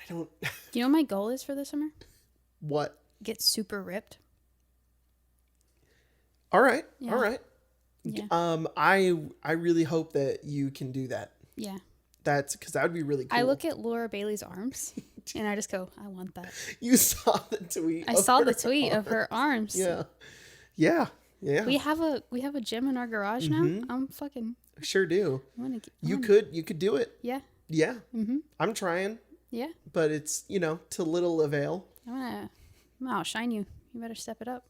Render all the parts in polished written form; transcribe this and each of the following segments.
don't. Do you know what my goal is for this summer? What? Get super ripped. All right. Yeah. All right. Yeah. I really hope that you can do that. Yeah. That's because that would be really cool. I look at Laura Bailey's arms and I just go, I want that. You saw the tweet. I saw the tweet of her arms. Yeah. Yeah. Yeah. We have a gym in our garage now. I'm fucking. Sure do. You could do it. Yeah. Yeah. I'm trying. Yeah. But it's, to little avail. I'm gonna outshine you. You better step it up.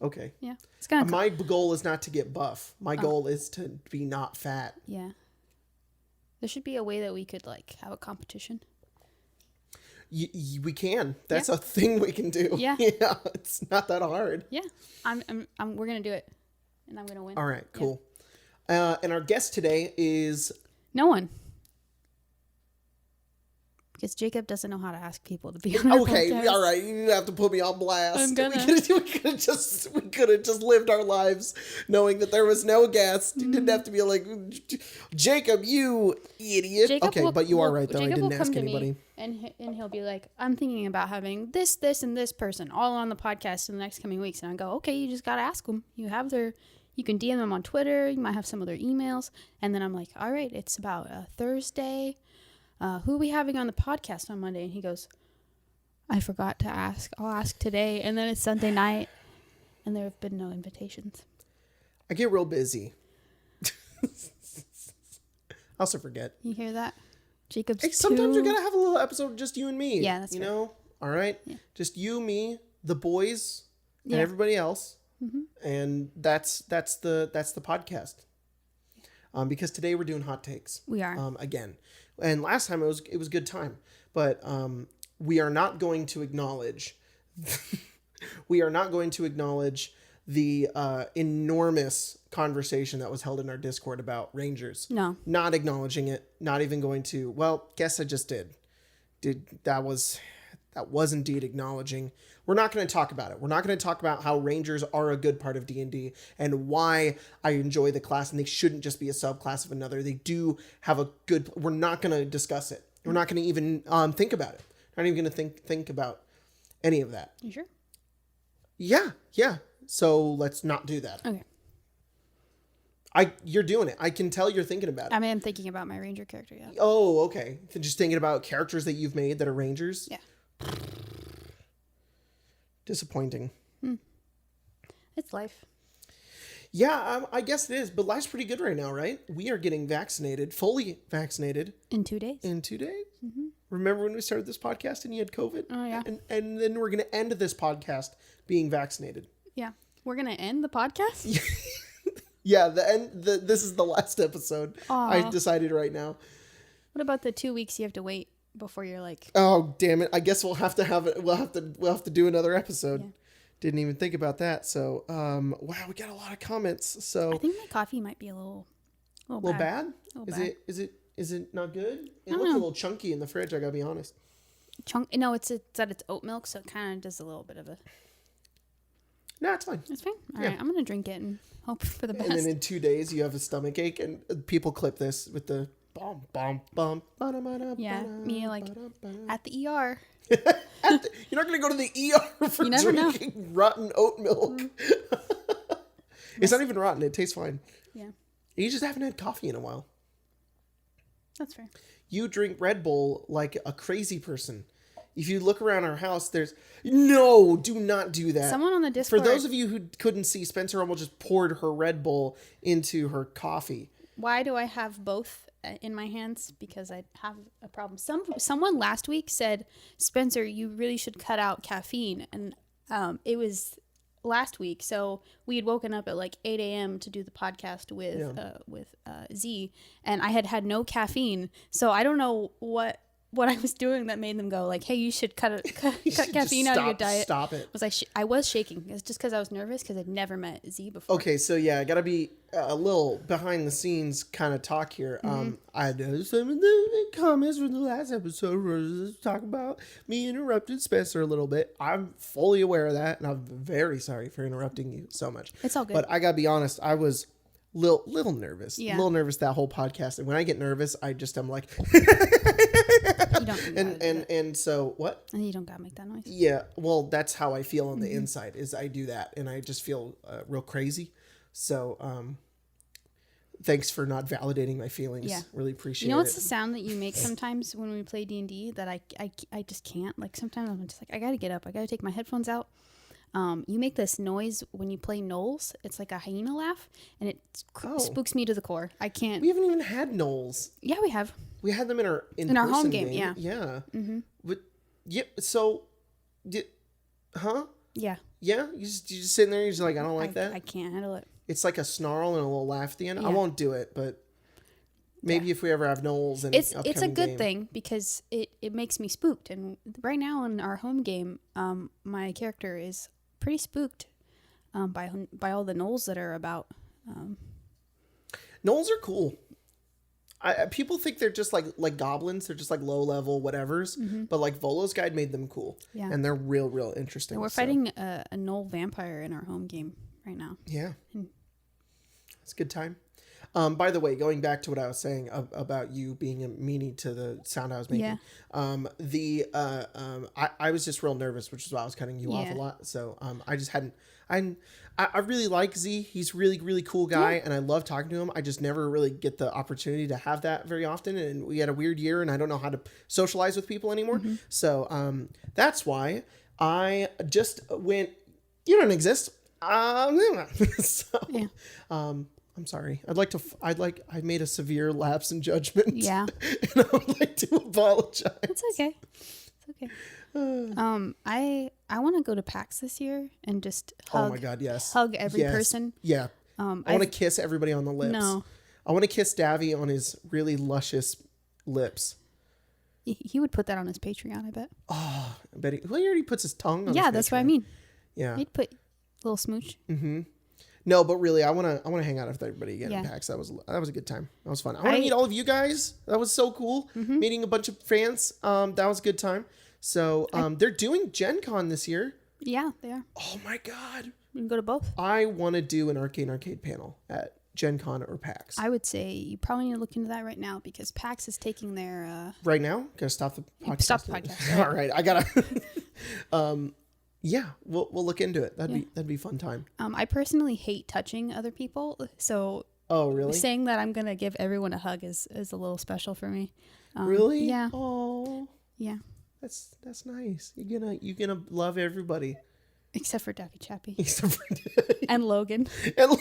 Okay. Yeah. It's gonna. My goal is not to get buff. My goal is to be not fat. Yeah. There should be a way that we could have a competition. We can. That's a thing we can do. Yeah. Yeah. It's not that hard. Yeah. We're gonna do it, and I'm gonna win. All right. Cool. Yeah. And our guest today is no one. Because Jacob doesn't know how to ask people to be on our podcast. All right. You have to put me on blast. I'm gonna. We could have just lived our lives knowing that there was no guest. You didn't have to be like, Jacob, you idiot. But you are right though. Jacob I didn't ask anybody. And he'll be like, I'm thinking about having this, and this person all on the podcast in the next coming weeks. And I go, okay, you just gotta ask them. You can DM them on Twitter. You might have some of their emails. And then I'm like, all right, it's about Thursday. Who are we having on the podcast on Monday? And he goes, I forgot to ask. I'll ask today. And then it's Sunday night, and there have been no invitations. I get real busy. I also forget. You hear that? Jacob's sometimes we gotta have a little episode just you and me. Yeah, that's right. All right? Yeah. Just you, me, the boys, and Yeah. everybody else. And that's the podcast. Because today we're doing hot takes. We are. Again. And last time it was good time. But we are not going to acknowledge the enormous conversation that was held in our Discord about Rangers. No. Not acknowledging it. Not even going to, well, guess I just did. That was indeed acknowledging. We're not going to talk about it. We're not going to talk about how Rangers are a good part of D&D and why I enjoy the class and they shouldn't just be a subclass of another. They do have a good... We're not going to discuss it. We're not going to even think about it. Not even going to think about any of that. You sure? Yeah. So let's not do that. Okay. You're doing it. I can tell you're thinking about it. I mean, I'm thinking about my Ranger character, yeah. Oh, okay. Just thinking about characters that you've made that are Rangers? Yeah. Disappointing. It's life. Yeah, I guess it is. But life's pretty good right now, right? We are getting vaccinated, fully vaccinated. In 2 days. Mm-hmm. Remember when we started this podcast and you had COVID? Oh, yeah. And then we're going to end this podcast being vaccinated. Yeah. We're going to end the podcast? Yeah, this is the last episode. Aww. I decided right now. What about the 2 weeks you have to wait before you're like... Oh, damn it. I guess we'll have to have it. We'll have to do another episode. Yeah. Didn't even think about that. So, wow, we got a lot of comments. So I think my coffee might be a little bad. Is it not good? It looks a little chunky in the fridge, I got to be honest. No, it's that it's oat milk, so it kind of does a little bit of a... No, it's fine. It's fine? All right, I'm going to drink it and hope for the best. And then in 2 days, you have a stomach ache, and people clip this with the bum, bum, bum. Yeah, me at the ER. You're not going to go to the ER for drinking rotten oat milk. It's not even rotten. It tastes fine. Yeah. You just haven't had coffee in a while. That's fair. You drink Red Bull like a crazy person. If you look around our house, no, do not do that. Someone on the Discord. For those of you who couldn't see, Spencer almost just poured her Red Bull into her coffee. Why do I have both in my hands? Because I have a problem. Someone last week said, Spencer, you really should cut out caffeine. And it was last week. So we had woken up at like 8 a.m. to do the podcast with Z. And I had no caffeine. So I don't know what I was doing that made them go like, hey, you should cut caffeine out of your diet. Stop it. I was shaking. It's just because I was nervous because I'd never met Z before. Okay, so yeah, I got to be a little behind the scenes kind of talk here. I know some of the comments from the last episode were talk about me interrupting Spencer a little bit. I'm fully aware of that, and I'm very sorry for interrupting you so much. It's all good. But I got to be honest, I was little nervous. Yeah. A little nervous that whole podcast. And when I get nervous, I'm like... You don't and so what? And you don't gotta make that noise. Yeah, well, that's how I feel on the inside. Is I do that, and I just feel real crazy. So, thanks for not validating my feelings. Yeah. Really appreciate it. You know what's the sound that you make sometimes when we play D&D that I just can't? Like sometimes I'm just like, I gotta get up. I gotta take my headphones out. You make this noise when you play Knolls. It's like a hyena laugh, and it spooks me to the core. I can't. We haven't even had Knolls. Yeah, we have. We had them in our home game. Yeah. Yeah. Mm-hmm. But yeah. So, huh? Yeah. Yeah. You just sitting there. You're just like, I don't like that. I can't handle it. It's like a snarl and a little laugh at the end. Yeah. I won't do it, but maybe if we ever have Knolls and it's a good thing because it makes me spooked. And right now in our home game, my character is pretty spooked by all the Knolls that are about. Knolls are cool. People think they're just like goblins. They're just like low level whatevers. Mm-hmm. But like Volo's Guide made them cool. Yeah. And they're real interesting. And we're fighting a Knoll vampire in our home game right now. Yeah. It's a good time. By the way, going back to what I was saying about you being a meanie to the sound I was making, I was just real nervous, which is why I was cutting you off a lot. So I just hadn't. I really like Z. He's really cool guy, and I love talking to him. I just never really get the opportunity to have that very often, and we had a weird year, and I don't know how to socialize with people anymore. Mm-hmm. So that's why I just went. You don't exist. I'm sorry. I made a severe lapse in judgment. Yeah. And I would like to apologize. It's okay. I want to go to PAX this year and just hug. Oh my God, yes. Hug every person. Yeah. I want to kiss everybody on the lips. No. I want to kiss Davy on his really luscious lips. He would put that on his Patreon, I bet. Oh, I bet he already puts his tongue on his that's Patreon. what I mean. Yeah. He'd put a little smooch. Mm-hmm. No, but really, I want to hang out with everybody again in PAX. That was a good time. That was fun. I want to meet all of you guys. That was so cool. Mm-hmm. Meeting a bunch of fans. That was a good time. So they're doing Gen Con this year. Yeah, they are. Oh my God. You can go to both. I want to do an Arcane Arcade panel at Gen Con or PAX. I would say you probably need to look into that right now because PAX is taking their... Right now? Gotta stop the podcast. Stop the podcast. All right. I gotta... yeah, we'll look into it. That'd be a fun time. I personally hate touching other people, so really? Saying that I'm gonna give everyone a hug is a little special for me. Really? Yeah. Oh. Yeah. That's nice. You're gonna love everybody. Except for Daffy Chappie. Except for and Logan. And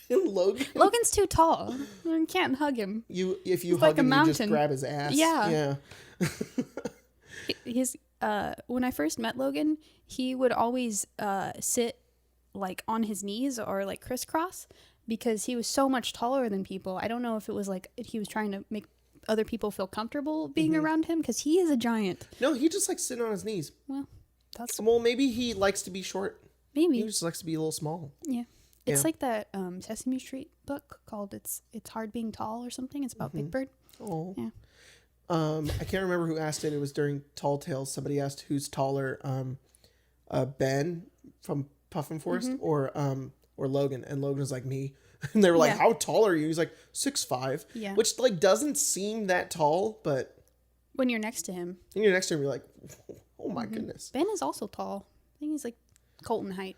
Logan. Logan's too tall. I can't hug him. If you He's hug like him, a you just grab his ass. Yeah. When I first met Logan, he would always sit like on his knees or like crisscross because he was so much taller than people. I don't know if it was like he was trying to make other people feel comfortable being around him because he is a giant. No, he just likes sitting on his knees. Well, maybe he likes to be short. Maybe he just likes to be a little small. Yeah, it's like that Sesame Street book called "It's Hard Being Tall" or something. It's about Big Bird. Oh, yeah. I can't remember who asked it. It was during Tall Tales. Somebody asked who's taller, Ben from Puffin Forest or Logan, and Logan was like me. And they were like, "How tall are you?" He's like 6'5", which like doesn't seem that tall, but when you're next to him, you're like, "Oh my goodness." Ben is also tall. I think he's like Colton height.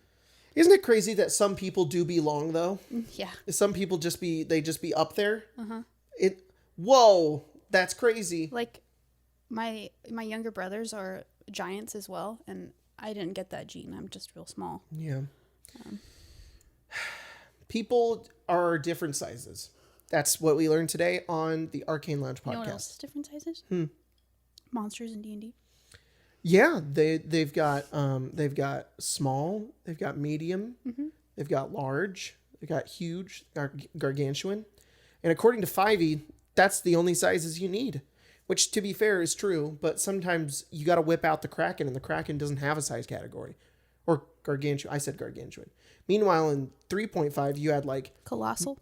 Isn't it crazy that some people do be long though? Yeah. Some people just be up there. Whoa, that's crazy. Like my younger brothers are giants as well, and I didn't get that gene. I'm just real small. Yeah. People are different sizes. That's what we learned today on the Arcane Lounge podcast. You know what else is different sizes? Monsters in D&D. Yeah, they've got small, they've got medium, they've got large, they've got huge, gargantuan, and according to 5e, that's the only sizes you need. Which, to be fair, is true, but sometimes you got to whip out the Kraken, and the Kraken doesn't have a size category, or gargantuan. I said gargantuan. Meanwhile, in 3.5, you had like colossal,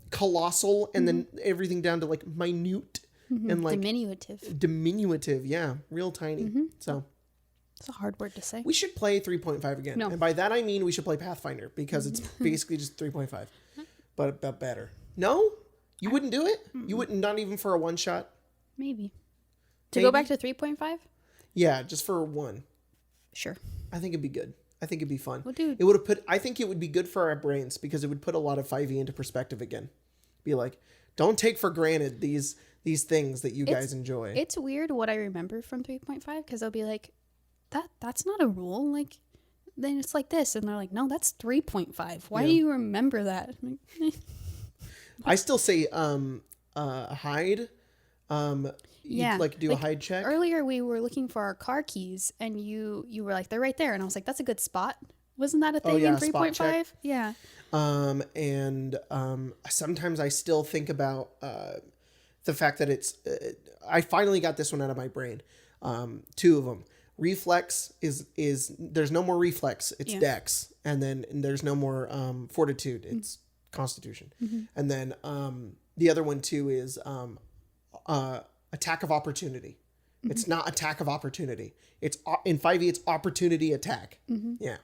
and then everything down to like minute and like diminutive. Yeah, real tiny. So it's a hard word to say. We should play 3.5 again, and by that I mean we should play Pathfinder because it's basically just 3.5, but better. No, you wouldn't do it. You wouldn't, not even for a one shot. Maybe. To go back to 3.5? Yeah, just for one. Sure. I think it'd be good. I think it'd be fun. Well, dude. It would have put. I think it would be good for our brains because it would put a lot of 5e into perspective again. Be like, don't take for granted these things that you guys enjoy. It's weird what I remember from 3.5 because I'll be like, that's not a rule. Like, then it's like this, and they're like, no, that's 3.5. Why do you remember that? I still say hide. You'd like do a hide check. Earlier we were looking for our car keys, and you were like, they're right there, and I was like, that's a good spot. Wasn't that a thing in 3.5? Yeah. And sometimes I still think about the fact that it's. I finally got this one out of my brain. Two of them. Reflex is there's no more reflex. It's dex, and then there's no more fortitude. It's constitution, and then the other one too is attack of opportunity. It's not attack of opportunity. It's in 5e. It's opportunity attack. Yeah.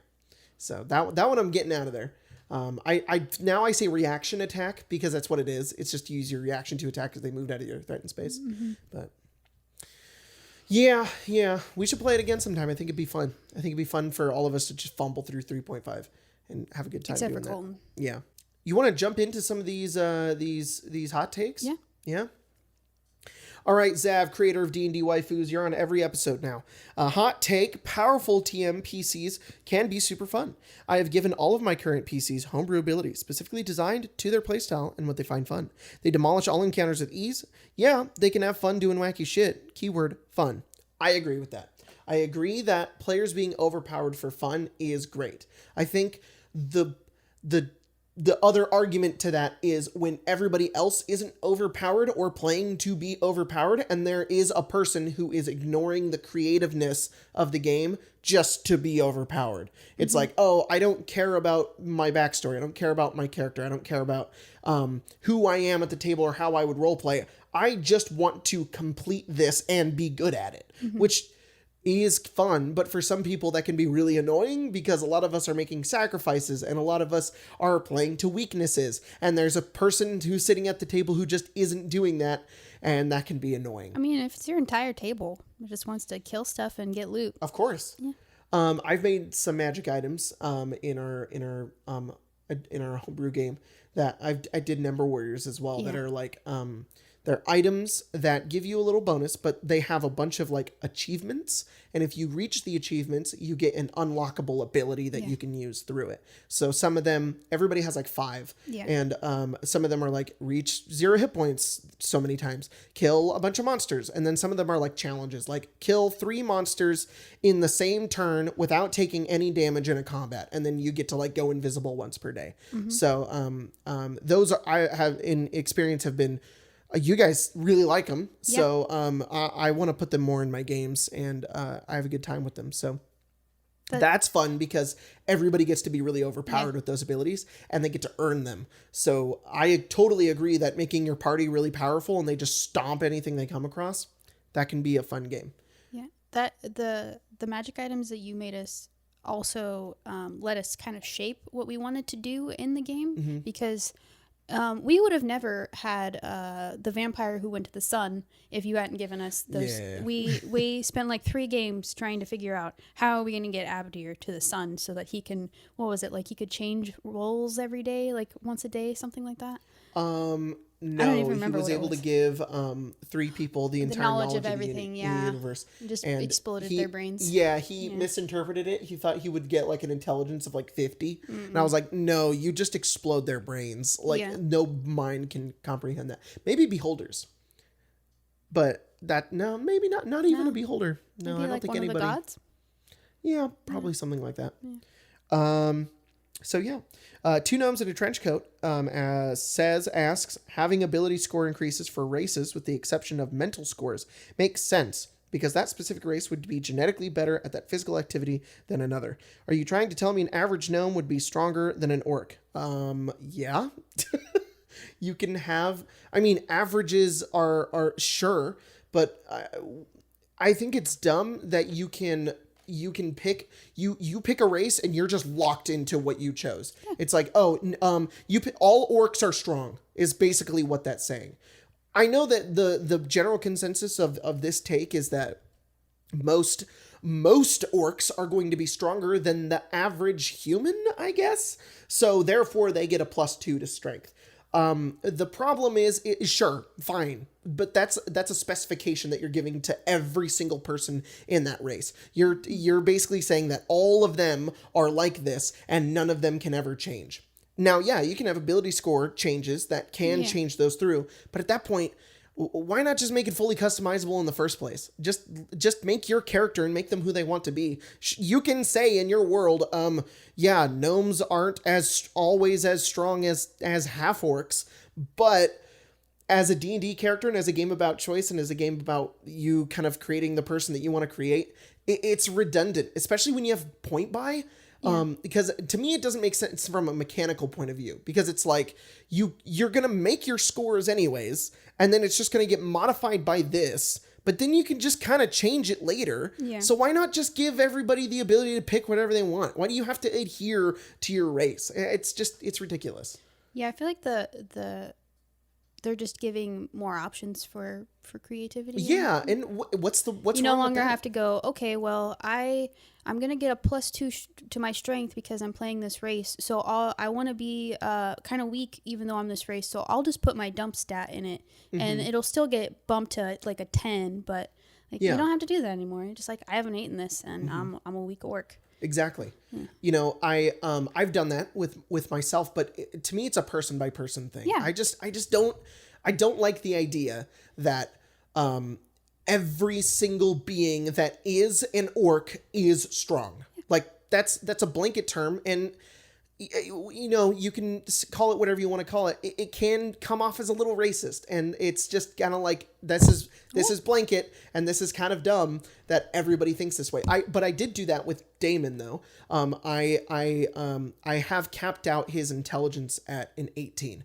So that one I'm getting out of there. I now I say reaction attack because that's what it is. It's just to use your reaction to attack because they moved out of your threatened space. But yeah, we should play it again sometime. I think it'd be fun. I think it'd be fun for all of us to just fumble through 3.5 and have a good time doing that. Yeah. You want to jump into some of these hot takes? Yeah. All right, Zav, creator of D&D Waifus, you're on every episode now. Hot take, powerful TM PCs can be super fun. I have given all of my current PCs homebrew abilities, specifically designed to their playstyle and what they find fun. They demolish all encounters with ease. Yeah, they can have fun doing wacky shit. Keyword, fun. I agree with that. I agree that players being overpowered for fun is great. I think the other argument to that is when everybody else isn't overpowered or playing to be overpowered, and there is a person who is ignoring the creativeness of the game just to be overpowered. It's like, oh, I don't care about my backstory. I don't care about my character. I don't care about who I am at the table or how I would roleplay. I just want to complete this and be good at it, which is fun, but for some people that can be really annoying because a lot of us are making sacrifices and a lot of us are playing to weaknesses, and there's a person who's sitting at the table who just isn't doing that, and that can be annoying. I mean, if it's your entire table that just wants to kill stuff and get loot. Of course. Yeah. I've made some magic items in our homebrew game that I did Number Warriors as well that are like they're items that give you a little bonus, but they have a bunch of like achievements. And if you reach the achievements, you get an unlockable ability that you can use through it. So some of them, everybody has like 5. Yeah. And some of them are like reach 0 hit points so many times, kill a bunch of monsters. And then some of them are like challenges, like kill 3 monsters in the same turn without taking any damage in a combat. And then you get to like go invisible once per day. So those are, I have in experience have been, you guys really like them, so I want to put them more in my games, and I have a good time with them. So that's fun because everybody gets to be really overpowered with those abilities, and they get to earn them. So I totally agree that making your party really powerful and they just stomp anything they come across, that can be a fun game. Yeah, that the magic items that you made us also let us kind of shape what we wanted to do in the game because. We would have never had the vampire who went to the sun if you hadn't given us those. Yeah. We spent like 3 games trying to figure out how are we going to get Abdir to the sun so that he can, what was it, like he could change roles every day, like once a day, something like that? No, he was able to give 3 people the entire knowledge of everything in the universe. Just exploded their brains. Yeah, he misinterpreted it. He thought he would get like an intelligence of like 50. And I was like, no, you just explode their brains. Like no mind can comprehend that. Maybe beholders. But maybe not even a beholder. No, maybe I don't think anybody. Of the gods? Yeah, probably something like that. Yeah. So yeah, 2 gnomes in a trench coat asks, having ability score increases for races with the exception of mental scores makes sense because that specific race would be genetically better at that physical activity than another. Are you trying to tell me an average gnome would be stronger than an orc? Yeah. You can have, I mean, averages are sure, but I think it's dumb that you can pick you pick a race and you're just locked into what you chose. It's like, all orcs are strong is basically what that's saying. I know that the general consensus of this take is that most orcs are going to be stronger than the average human, I guess. So therefore they get a +2 to strength. The problem is sure, fine, but that's a specification that you're giving to every single person in that race. You're basically saying that all of them are like this and none of them can ever change. Now, yeah, you can have ability score changes that can change those through, but at that point, why not just make it fully customizable in the first place? Just make your character and make them who they want to be. You can say in your world, gnomes aren't always as strong as half orcs, but as a D&D character and as a game about choice and as a game about you kind of creating the person that you want to create, it's redundant, especially when you have point buy. Because to me, it doesn't make sense from a mechanical point of view, because it's like you're going to make your scores anyways, and then it's just going to get modified by this, but then you can just kind of change it later. Yeah. So why not just give everybody the ability to pick whatever they want? Why do you have to adhere to your race? It's ridiculous. Yeah, I feel like they're just giving more options for creativity. Yeah, and what's you no longer have to go, okay, well, I'm going to get a +2 to my strength because I'm playing this race. So I want to be kind of weak even though I'm this race. So I'll just put my dump stat in it and it'll still get bumped to like a 10, but you don't have to do that anymore. You're just like, I have an 8 in this and I'm a weak orc. Exactly. Yeah. I've done that with myself, but to me it's a person by person thing. Yeah. I don't like the idea that every single being that is an orc is strong. Like that's a blanket term, and you can call it whatever you want to call it. It can come off as a little racist, and it's just kind of like this is blanket, and this is kind of dumb that everybody thinks this way. But I did do that with Damon though. I have capped out his intelligence at an 18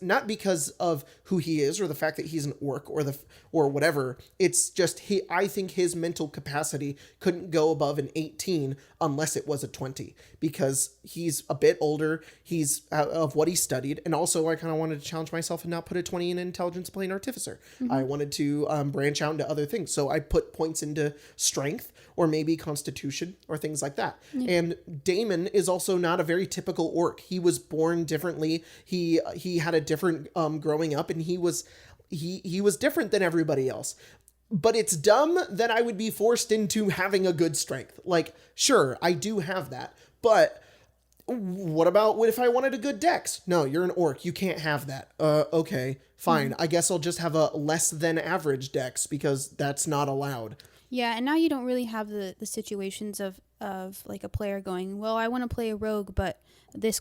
not because of who he is or the fact that he's an orc or whatever. It's just I think his mental capacity couldn't go above an 18 unless it was a 20, because he's a bit older. He's of what he studied, and also I kind of wanted to challenge myself and not put a 20 in intelligence playing artificer. I wanted to branch out into other things, so I put points into strength or maybe constitution or things like that. And Damon is also not a very typical orc. He was born differently. He had a different growing up, and he was different than everybody else. But it's dumb that I would be forced into having a good strength. Like, sure, I do have that, but what if I wanted a good dex? No, you're an orc. You can't have that. Okay, fine. I guess I'll just have a less than average dex because that's not allowed. Yeah, and now you don't really have the situations of like a player going, well, I want to play a rogue, but this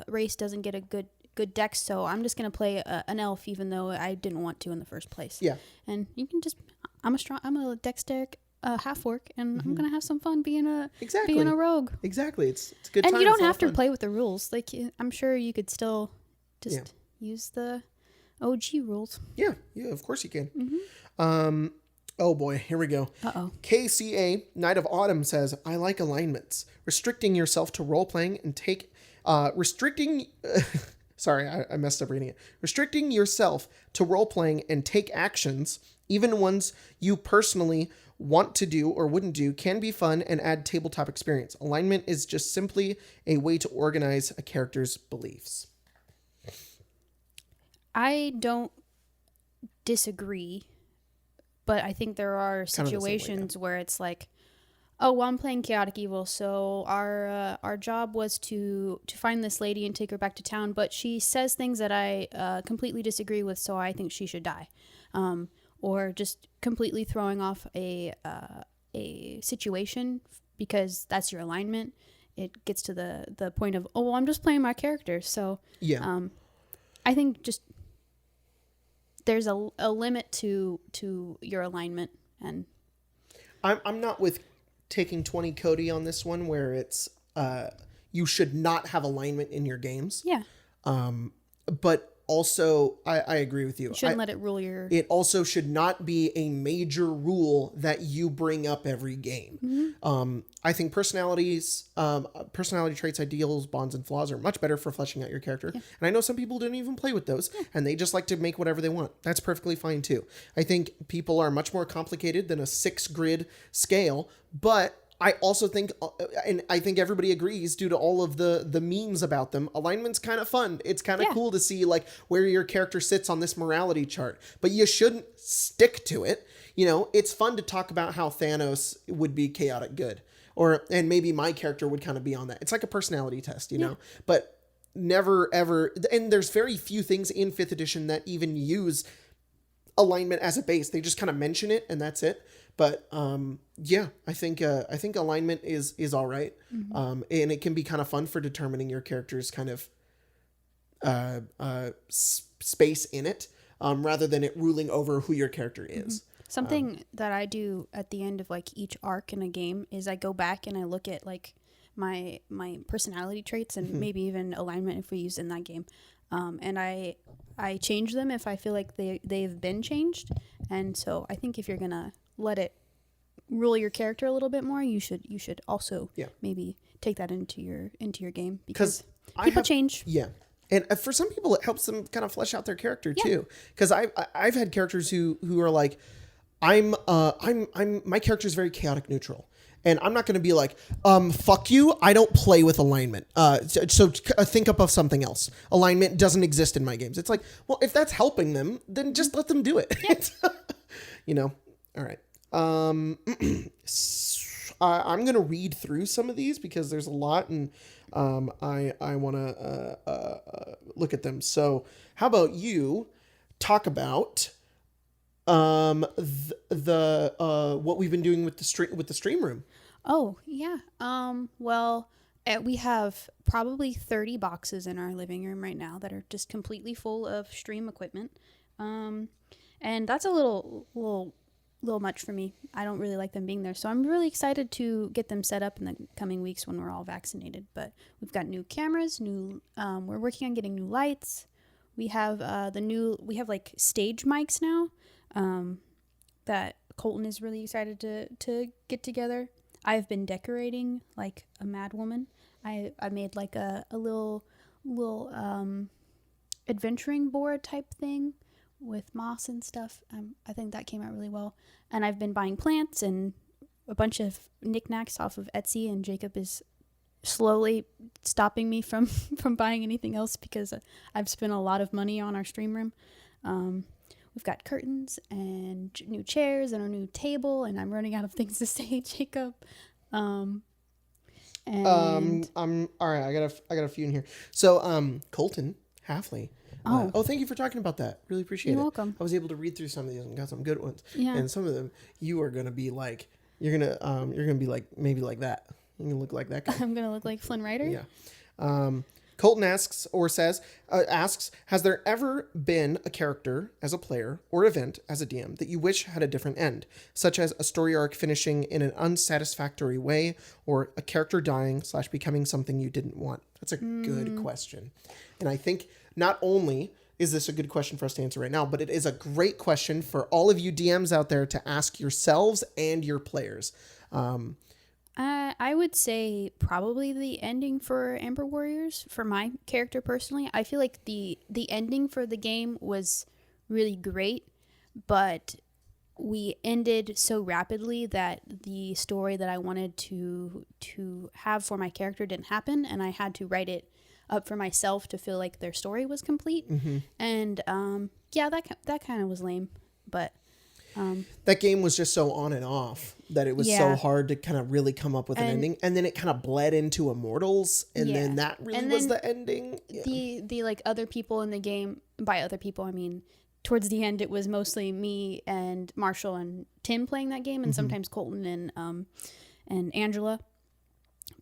race doesn't get a good dex, so I'm just going to play an elf even though I didn't want to in the first place. Yeah. And you can just, I'm a dexteric half orc, and I'm gonna have some fun being a rogue. Exactly, it's a good time. And you don't have to play with the rules. Like, I'm sure you could still just use the OG rules. Yeah, of course you can. Oh boy, here we go. KCA Knight of Autumn says, I like alignments. Restricting yourself to role playing and take sorry, I messed up reading it. Restricting yourself to role playing and take actions, even ones you personally want to do or wouldn't do, can be fun and add tabletop experience. Alignment is just simply a way to organize a character's beliefs. I don't disagree, but I think there are situations where it's like, oh, well, I'm playing chaotic evil, so our job was to find this lady and take her back to town, but she says things that I completely disagree with, so I think she should die. Or just completely throwing off a situation because that's your alignment. It gets to the point of, oh, well, I'm just playing my character. So I think just there's a limit to your alignment, and I'm not with taking 20 Cody on this one, where it's you should not have alignment in your games. Yeah. But also, I agree with you. You shouldn't let it rule your... It also should not be a major rule that you bring up every game. I think personality traits, ideals, bonds, and flaws are much better for fleshing out your character. Yeah. And I know some people didn't even play with those, and they just like to make whatever they want. That's perfectly fine too. I think people are much more complicated than a 6-grid scale, but I also think, and I think everybody agrees due to all of the memes about them, alignment's kind of fun. It's kind of cool to see like where your character sits on this morality chart, but you shouldn't stick to it. You know, it's fun to talk about how Thanos would be chaotic good, and maybe my character would kind of be on that. It's like a personality test, you know, but never ever. And there's very few things in 5th edition that even use alignment as a base. They just kind of mention it and that's it. But yeah, I think alignment is all right, and it can be kind of fun for determining your character's kind of space in it, rather than it ruling over who your character is. Something that I do at the end of like each arc in a game is I go back and I look at like my personality traits and maybe even alignment if we use in that game, and I change them if I feel like they've been changed. And so I think if you're gonna let it rule your character a little bit more, you should also maybe take that into your game, because people change. Yeah. And for some people, it helps them kind of flesh out their character too. Because I've had characters who are like, my character is very chaotic neutral, and I'm not going to be like, fuck you, I don't play with alignment. So think up of something else. Alignment doesn't exist in my games. It's like, well, if that's helping them, then just let them do it. Yeah. You know. All right. I'm going to read through some of these because there's a lot, and I want to look at them. So how about you talk about what we've been doing with the stream room? Oh, yeah. Well, we have probably 30 boxes in our living room right now that are just completely full of stream equipment. And that's a little much for me. I don't really like them being there. So I'm really excited to get them set up in the coming weeks when we're all vaccinated. But we've got new cameras, we're working on getting new lights. We have we have like stage mics now, that Colton is really excited to get together. I've been decorating like a mad woman. I made like a little adventuring board type thing with moss and stuff. I think that came out really well. And I've been buying plants and a bunch of knickknacks off of Etsy, and Jacob is slowly stopping me from buying anything else because I've spent a lot of money on our stream room. We've got curtains and new chairs and a new table, and I'm running out of things to say, Jacob. I'm all right. I got a few in here. So Colton Halfley. Thank you for talking about that. Really appreciate it. You're welcome. I was able to read through some of these and got some good ones. Yeah. And some of them you are gonna be like, you're gonna be like maybe like that. You're gonna look like that guy. I'm gonna look like Flynn Rider. Yeah. Colton asks, has there ever been a character as a player or event as a DM that you wish had a different end, such as a story arc finishing in an unsatisfactory way, or a character dying / becoming something you didn't want? That's a good question. And I think not only is this a good question for us to answer right now, but it is a great question for all of you DMs out there to ask yourselves and your players. I would say probably the ending for Amber Warriors. For my character personally, I feel like the ending for the game was really great, but we ended so rapidly that the story that I wanted to have for my character didn't happen, and I had to write it up for myself to feel like their story was complete. Mm-hmm. And that kind of was lame, but that game was just so on and off that it was so hard to kind of really come up with an ending, and then it kind of bled into Immortals, and then that really was the ending. The like other people in the game, by other people I mean towards the end it was mostly me and Marshall and Tim playing that game, and sometimes Colton and Angela,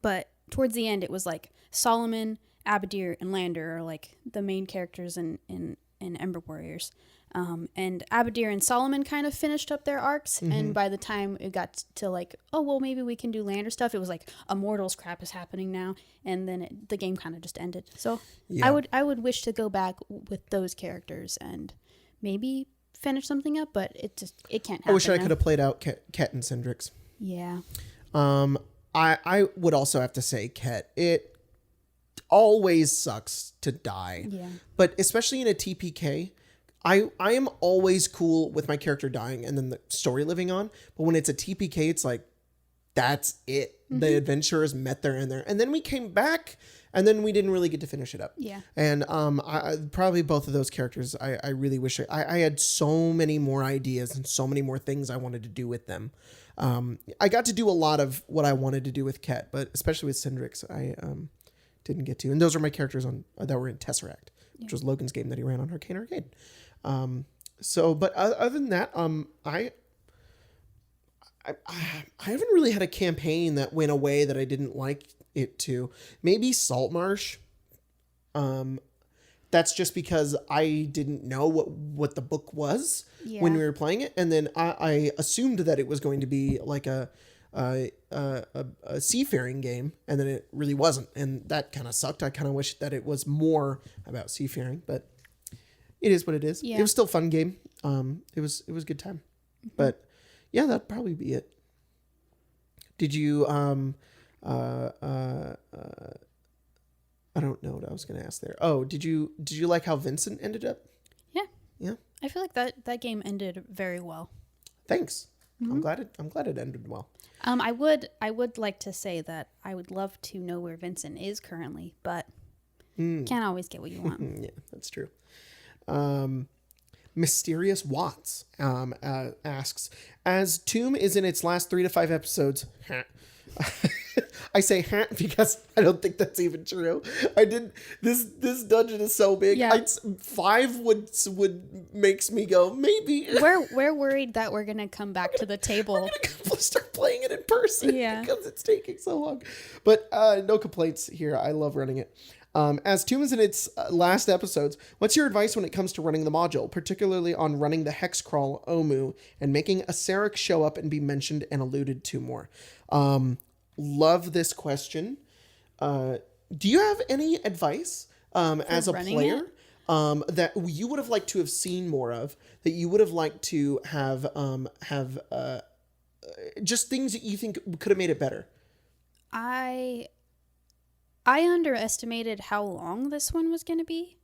but towards the end it was like Solomon, Abadir, and Lander are like the main characters in Ember Warriors. And Abadir and Solomon kind of finished up their arcs. And by the time it got to like, oh, well, maybe we can do Lander stuff, it was like Immortals crap is happening now. And then the game kind of just ended. So I would wish to go back with those characters and maybe finish something up, but it can't happen. I wish I could have played out Ket and Cindrix. Yeah. I would also have to say Ket. It always sucks to die. Yeah. But especially in a TPK, I am always cool with my character dying and then the story living on. But when it's a TPK, it's like, that's it. The adventurers met their end there. And then we came back and then we didn't really get to finish it up. Yeah. And I probably both of those characters, I really wish I had so many more ideas and so many more things I wanted to do with them. I got to do a lot of what I wanted to do with Ket, but especially with Cindrix, I didn't get to. And those are my characters that were in Tesseract, which was Logan's game that he ran on Arcane Arcade. But other than that, I haven't really had a campaign that went away that I didn't like it to. Maybe Saltmarsh. That's just because I didn't know what the book was when we were playing it, and then I assumed that it was going to be like a seafaring game, and then it really wasn't, and that kind of sucked. I kind of wish that it was more about seafaring, but it is what it is. Yeah. It was still a fun game. It was a good time, but yeah, that'd probably be it. Did you I don't know what I was going to ask there. Oh, did you like how Vincent ended up? Yeah. Yeah. I feel like that game ended very well. Thanks. I'm glad it ended well. I would like to say that I would love to know where Vincent is currently, but can't always get what you want. Yeah, that's true. Mysterious Watts asks, as Tomb is in its last 3 to 5 episodes. I say because I don't think that's even true. This dungeon is so big. Yeah. 5 would makes me go maybe. We're worried that we're gonna come back to the table. We're gonna start playing it in person. Yeah. Because it's taking so long. But no complaints here. I love running it. As Tomb is in its last episodes, what's your advice when it comes to running the module, particularly on running the hex crawl Omu and making a Sarek show up and be mentioned and alluded to more? Love this question. Do you have any advice as a player that you would have liked to have seen more of, that you would have liked to have just things that you think could have made it better? I underestimated how long this one was going to be,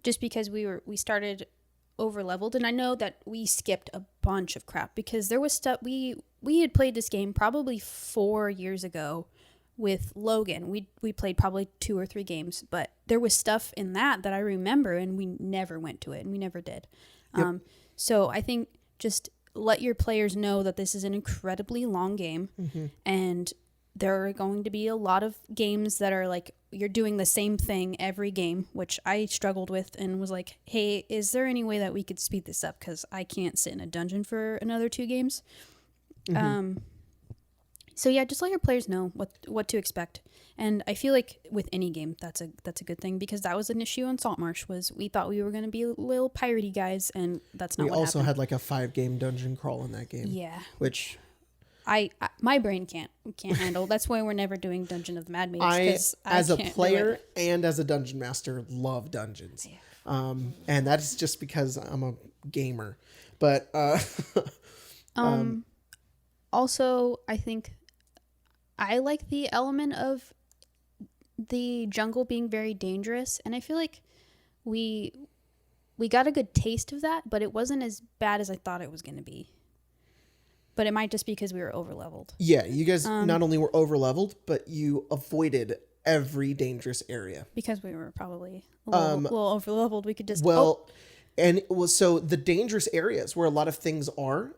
just because we started over leveled, and I know that we skipped a bunch of crap because there was stuff we had played this game probably 4 years ago with Logan. We played probably 2 or 3 games, but there was stuff in that I remember, and we never went to it, and we never did. Yep. So I think just let your players know that this is an incredibly long game, and there are going to be a lot of games that are like you're doing the same thing every game, which I struggled with and was like, hey, is there any way that we could speed this up? Because I can't sit in a dungeon for another 2 games. So yeah, just let your players know what to expect. And I feel like with any game, that's a good thing, because that was an issue on Saltmarsh, was we thought we were going to be little piratey guys, and that's not what happened. We also had like a 5-game dungeon crawl in that game. Yeah. Which... my brain can't handle. That's why we're never doing Dungeon of the Mad Mages. As a player and as a dungeon master, love dungeons. Yeah. And that's just because I'm a gamer. But also, I think I like the element of the jungle being very dangerous, and I feel like we got a good taste of that, but it wasn't as bad as I thought it was going to be. But it might just be because we were over-leveled. Yeah, you guys not only were over-leveled, but you avoided every dangerous area. Because we were probably a little over-leveled. We could just... And it was, so the dangerous areas where a lot of things are,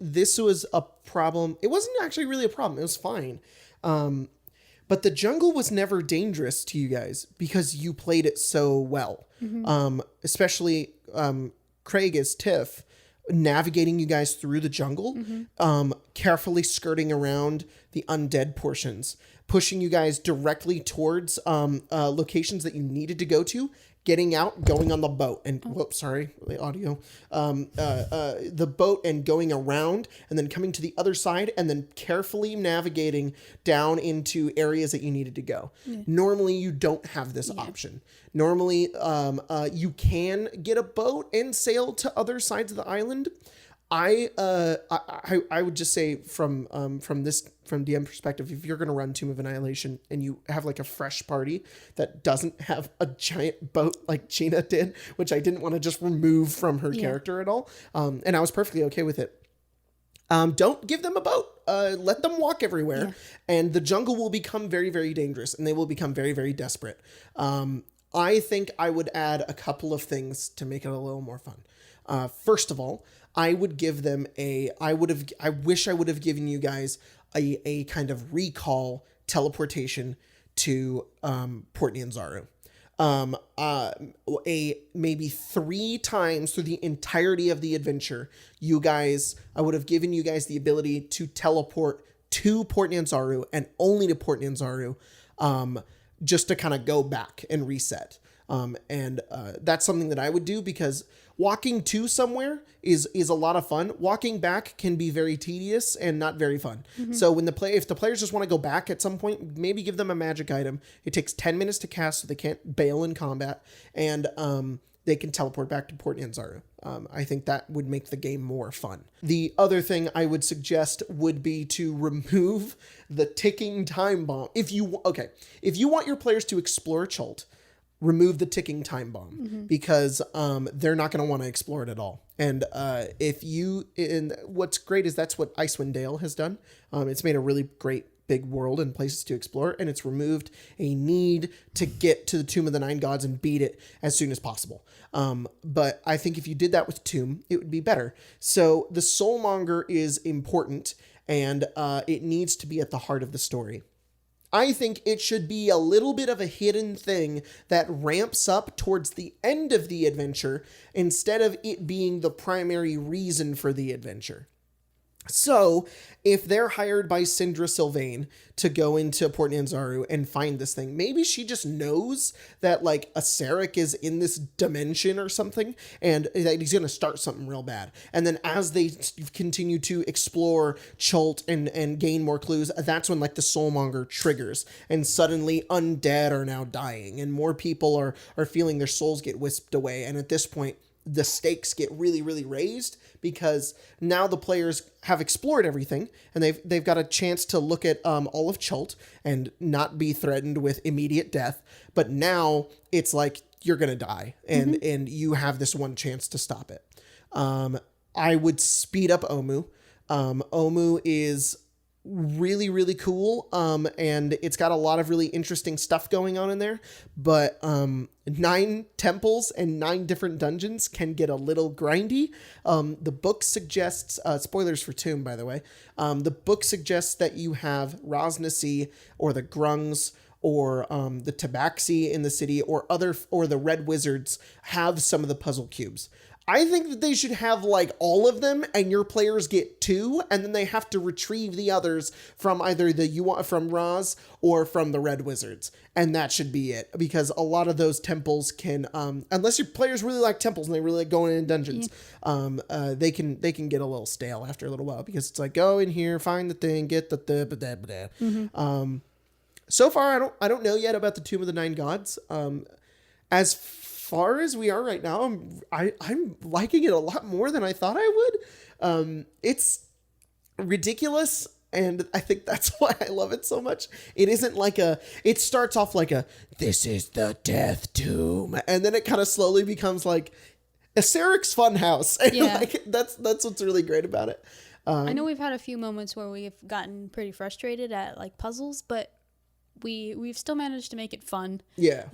this was a problem. It wasn't actually really a problem. It was fine. But the jungle was never dangerous to you guys because you played it so well. Especially Craig as Tiff, navigating you guys through the jungle, carefully skirting around the undead portions, pushing you guys directly towards locations that you needed to go to, getting out, going on the boat, and whoops, sorry, the audio. The boat and going around, and then coming to the other side, and then carefully navigating down into areas that you needed to go. Yeah. Normally, you don't have this option. Normally, you can get a boat and sail to other sides of the island. I would just say from DM perspective, if you're going to run Tomb of Annihilation and you have like a fresh party that doesn't have a giant boat like Gina did, which I didn't want to just remove from her character at all. And I was perfectly okay with it. Don't give them a boat. Let them walk everywhere, and the jungle will become very, very dangerous, and they will become very, very desperate. I think I would add a couple of things to make it a little more fun. First of all, I would give them I wish I would have given you guys a kind of recall teleportation to Port Nyanzaru. Maybe 3 times through the entirety of the adventure, I would have given you guys the ability to teleport to Port Nyanzaru and only to Port Nyanzaru, just to kind of go back and reset. And that's something that I would do, because walking to somewhere is a lot of fun. Walking back can be very tedious and not very fun. Mm-hmm. So if the players just want to go back at some point, maybe give them a magic item. It takes 10 minutes to cast, so they can't bail in combat, and they can teleport back to Port Nyanzaru. I think that would make the game more fun. The other thing I would suggest would be to remove the ticking time bomb. If you want your players to explore Chult, remove the ticking time bomb, because they're not going to want to explore it at all. And what's great is that's what Icewind Dale has done. It's made a really great big world and places to explore, and it's removed a need to get to the Tomb of the Nine Gods and beat it as soon as possible. But I think if you did that with Tomb, it would be better. So the Soulmonger is important, and it needs to be at the heart of the story. I think it should be a little bit of a hidden thing that ramps up towards the end of the adventure instead of it being the primary reason for the adventure. So, if they're hired by Syndra Sylvain to go into Port Nyanzaru and find this thing, maybe she just knows that, like, a Sarek is in this dimension or something, and that he's going to start something real bad. And then as they continue to explore Chult and gain more clues, that's when, like, the Soulmonger triggers, and suddenly undead are now dying, and more people are feeling their souls get whisked away, and at this point, the stakes get really, really raised, because now the players have explored everything, and they've got a chance to look at all of Chult and not be threatened with immediate death. But now it's like you're gonna die, and you have this one chance to stop it. I would speed up Omu. Omu is really, really cool, and it's got a lot of really interesting stuff going on in there, but 9 temples and 9 different dungeons can get a little grindy. The book suggests, spoilers for Tomb, by the way, the book suggests that you have Rosnasi or the Grungs or the Tabaxi in the city or the Red Wizards have some of the puzzle cubes. I think that they should have like all of them, and your players get 2, and then they have to retrieve the others from either from Roz or from the Red Wizards, and that should be it. Because a lot of those temples can, unless your players really like temples and they really like going in dungeons, they can get a little stale after a little while, because it's like, go in here, find the thing, get the so far, I don't know yet about the Tomb of the Nine Gods. As far as we are right now, I'm liking it a lot more than I thought I would. It's ridiculous, and I think that's why I love it so much. It isn't like it starts off like this is the Death Tomb, and then it kind of slowly becomes like a Sarek's Funhouse. And like, that's what's really great about it. I know we've had a few moments where we've gotten pretty frustrated at like puzzles, but we've still managed to make it fun. Yeah.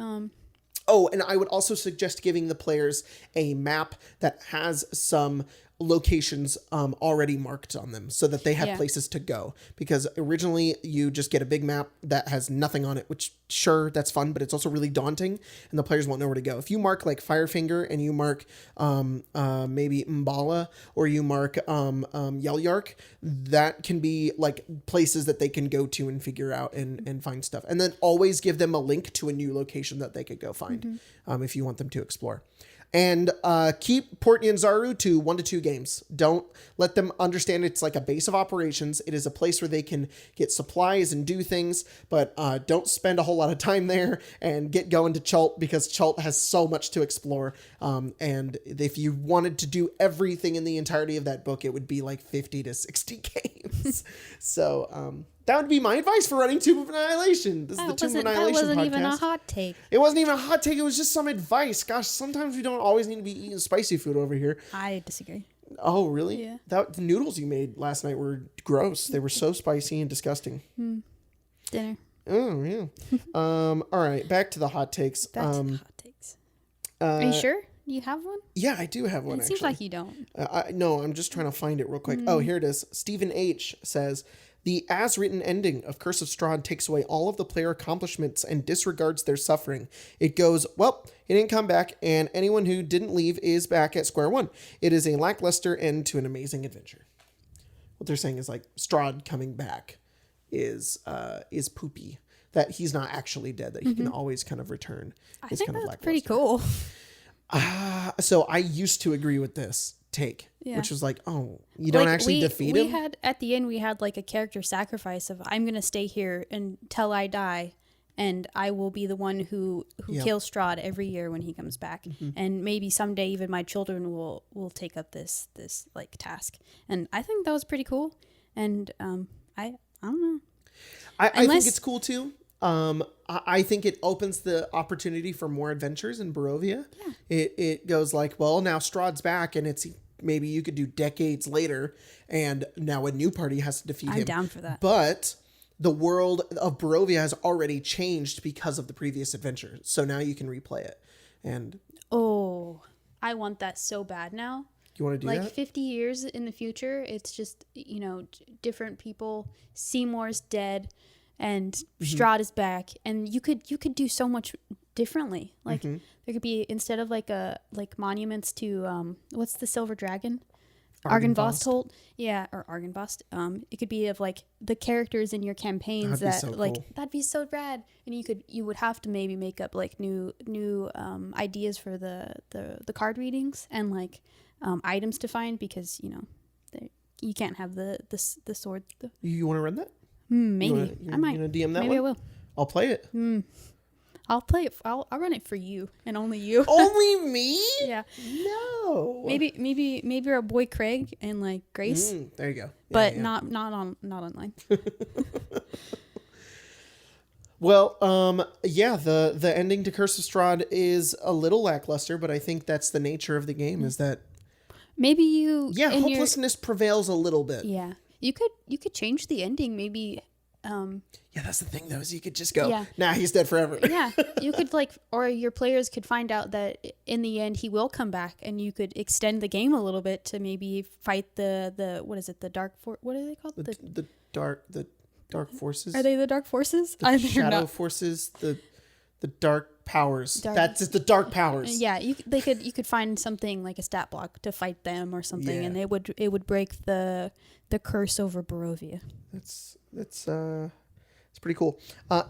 Oh, and I would also suggest giving the players a map that has some locations already marked on them so that they have Yeah. places to go, because originally you just get a big map that has nothing on it, which sure, that's fun, but it's also really daunting and the players won't know where to go. If you mark like Firefinger and you mark maybe Mbala, or you mark Yelyark, that can be like places that they can go to and figure out and find stuff, and then always give them a link to a new location that they could go find if you want them to explore. And keep Port Nyanzaru to 1 to 2 games. Don't let them understand it's like a base of operations. It is a place where they can get supplies and do things, but don't spend a whole lot of time there, and get going to Chult, because Chult has so much to explore. And if you wanted to do everything in the entirety of that book, it would be like 50 to 60 games. So that would be my advice for running Tomb of Annihilation. This is the Tomb of Annihilation podcast. That wasn't even a hot take. It wasn't even a hot take. It was just some advice. Gosh, sometimes we don't always need to be eating spicy food over here. I disagree. Oh, really? Yeah. The noodles you made last night were gross. They were so spicy and disgusting. Dinner. Oh, yeah. All right. Back to the hot takes. Back to the hot takes. Are you sure you have one? Yeah, I do have one, It seems like you don't. No, I'm just trying to find it real quick. Oh, here it is. Stephen H. says, the as-written ending of Curse of Strahd takes away all of the player accomplishments and disregards their suffering. It goes, well, he didn't come back, and anyone who didn't leave is back at square one. It is a lackluster end to an amazing adventure. What they're saying is like Strahd coming back is poopy. That he's not actually dead. That he can always kind of return. I think that's pretty cool. So I used to agree with this take, which was like, oh, you don't actually defeat him? We had, at the end, we had like a character sacrifice of, I'm going to stay here until I die, and I will be the one who kills Strahd every year when he comes back. And maybe someday even my children will take up this like task. And I think that was pretty cool. And I don't know. I think it's cool too. I think it opens the opportunity for more adventures in Barovia. Yeah. It goes like, well, now Strahd's back, and it's maybe you could do decades later, and now a new party has to defeat him. I'm down for that. But the world of Barovia has already changed because of the previous adventure, so now you can replay it. And I want that so bad now. You want to do like that? 50 years in the future, it's just, different people. Seymour's dead, and Strahd is back, and you could do so much differently. Like there could be, instead of like monuments to what's the silver dragon? Argynvost. Yeah, or Argynvost. It could be of like the characters in your campaigns that'd be so rad. And you would have to maybe make up like new ideas for the card readings and like items to find, because you can't have the sword. You want to run that? Maybe I might. You want to DM that maybe one? I will. I'll play it. I'll play it. I'll run it for you and only you. Only me? Yeah. No. Maybe our boy Craig and like Grace. There you go. But not online. Well, the ending to Curse of Strahd is a little lackluster, but I think that's the nature of the game, is that maybe hopelessness prevails a little bit. Yeah. You could change the ending, maybe. Yeah, that's the thing though, is you could just go, nah, he's dead forever. Yeah, you could or your players could find out that in the end he will come back, and you could extend the game a little bit to maybe fight the what is it, the dark what are they called? The dark forces. Are they the dark forces? The shadow forces, the dark powers. That's just the dark powers. Yeah, you could find something like a stat block to fight them or something, and it would break the curse over Barovia. It's pretty cool.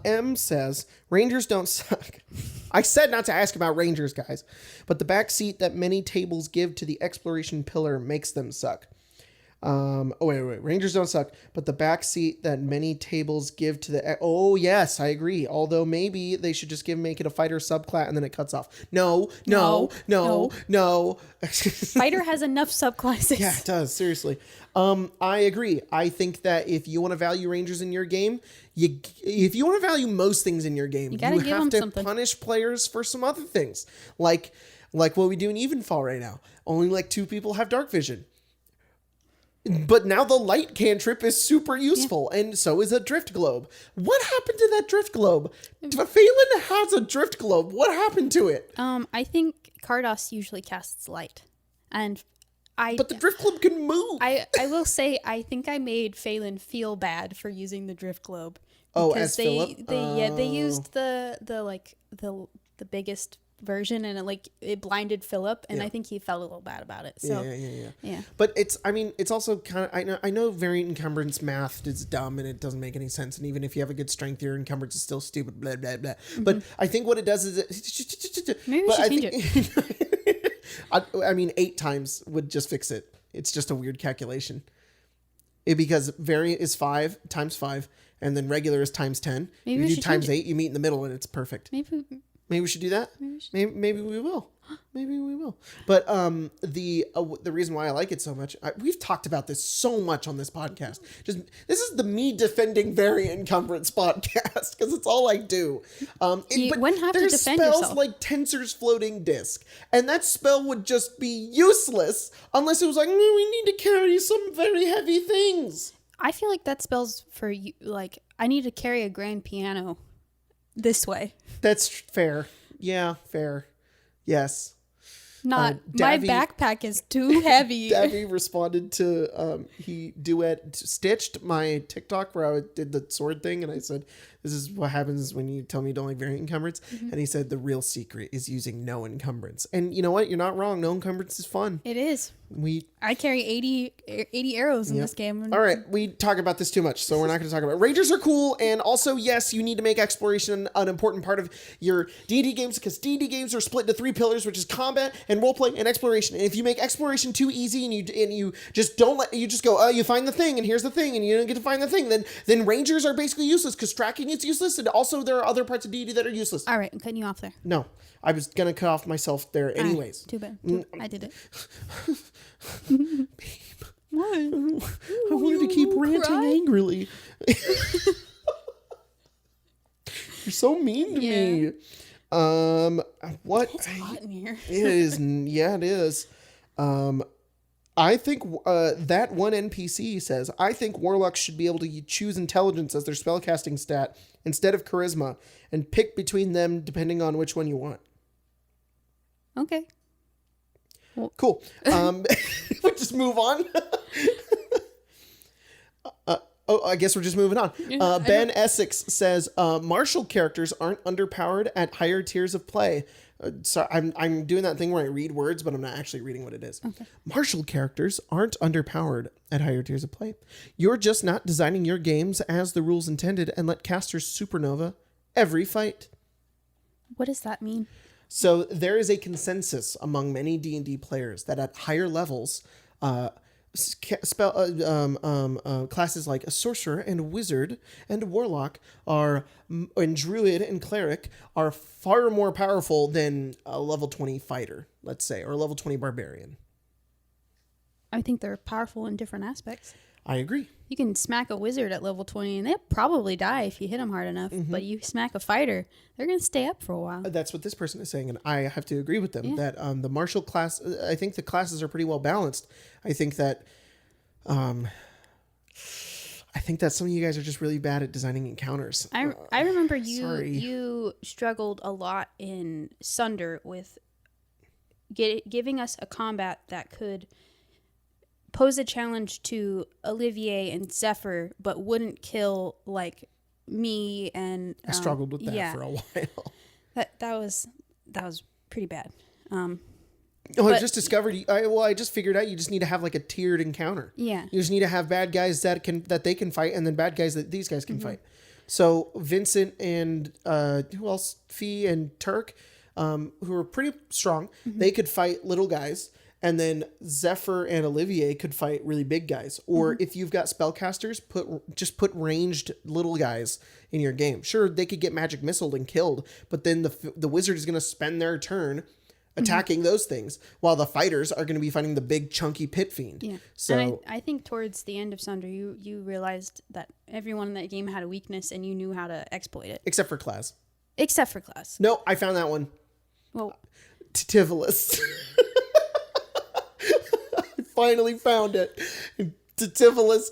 M says, Rangers don't suck. I said not to ask about Rangers, guys, but the back seat that many tables give to the exploration pillar makes them suck. Wait. Rangers don't suck, but the back seat that many tables give to the... Oh, yes, I agree. Although maybe they should just make it a fighter subclass and then it cuts off. No. Fighter has enough subclasses. Yeah, it does. Seriously. I agree. I think that if you want to value Rangers in your game, if you want to value most things in your game, you have to punish players for some other things. Like what we do in Evenfall right now. Only like 2 people have dark vision. But now the light cantrip is super useful, and so is a drift globe. What happened to that drift globe? Phelan has a drift globe. What happened to it? I think Kardos usually casts light, and But the Drift Globe can move. I will say I think I made Phelan feel bad for using the Drift Globe. Oh, as Philip? They used the biggest version, and it blinded Philip, and I think he felt a little bad about it. So yeah. But it's also kind of, I know variant encumbrance math is dumb and it doesn't make any sense, and even if you have a good strength, your encumbrance is still stupid, blah blah blah. But I think what it does is maybe we should change it. I mean, 8 times would just fix it. It's just a weird calculation. Because variant is 5 times 5, and then regular is times 10. Maybe you we do times 8, you meet in the middle, and it's perfect. Maybe we should do that. Maybe we will. Maybe we will. But the reason why I like it so much, we've talked about this so much on this podcast. This is the me defending variant encumbrance podcast because it's all I do. You wouldn't have to defend spells yourself. like Tensor's floating disc, and that spell would just be useless unless it was like, no, we need to carry some very heavy things. I feel like that spell's for you. Like, I need to carry a grand piano this way. That's fair. Yeah, fair. Yes. Not Davy, my backpack is too heavy. Davy responded to he stitched my TikTok where I did the sword thing, and I said, "This is what happens when you tell me you don't like variant encumbrance." And he said, "The real secret is using no encumbrance." And you know what? You're not wrong. No encumbrance is fun. It is. I carry 80 arrows in this game. All right, we talk about this too much, so we're not going to talk about it. Rangers are cool, and also, yes, you need to make exploration an important part of your D&D games, because D&D games are split into 3 pillars, which is combat and roleplay and exploration. And if you make exploration too easy and you just go, oh, you find the thing, and here's the thing, and you don't get to find the thing, then Rangers are basically useless, because tracking is useless, and also there are other parts of D&D that are useless. All right, I'm cutting you off there. No, I was going to cut off myself there anyways. Too bad. I did it. Babe, what? I wanted to keep ranting angrily. You're so mean to me. What? It's hot in here. It is. Yeah, it is. I think that one NPC says, I think warlocks should be able to choose intelligence as their spellcasting stat instead of charisma, and pick between them depending on which one you want. Okay. Well. Cool. We'll just move on. I guess we're just moving on. Ben Essex says, martial characters aren't underpowered at higher tiers of play. So I'm doing that thing where I read words, but I'm not actually reading what it is. Okay. Martial characters aren't underpowered at higher tiers of play. You're just not designing your games as the rules intended and let casters supernova every fight. What does that mean? So there is a consensus among many D&D players that at higher levels, classes like a sorcerer and wizard and warlock and druid and cleric are far more powerful than a level 20 fighter, let's say, or a level 20 barbarian. I think they're powerful in different aspects. I agree. You can smack a wizard at level 20 and they'll probably die if you hit them hard enough. But you smack a fighter, they're going to stay up for a while. That's what this person is saying, and I have to agree with them that the martial class, I think the classes are pretty well balanced. I think that some of you guys are just really bad at designing encounters. I remember you struggled a lot in Sunder with giving us a combat that could pose a challenge to Olivier and Zephyr, but wouldn't kill like me and. I struggled with that for a while. That was pretty bad. I just discovered. I just figured out you just need to have like a tiered encounter. Yeah. You just need to have bad guys that they can fight, and then bad guys that these guys can fight. So Vincent and who else? Fee and Turk, who are pretty strong. They could fight little guys. And then Zephyr and Olivier could fight really big guys. Or if you've got spellcasters, put ranged little guys in your game. Sure, they could get magic missiled and killed, but then the wizard is going to spend their turn attacking those things, while the fighters are going to be fighting the big chunky pit fiend. Yeah. So and I think towards the end of Sunder, you realized that everyone in that game had a weakness and you knew how to exploit it. Except for Class. No, I found that one. Well, Titivulus. Finally found it. Titivulus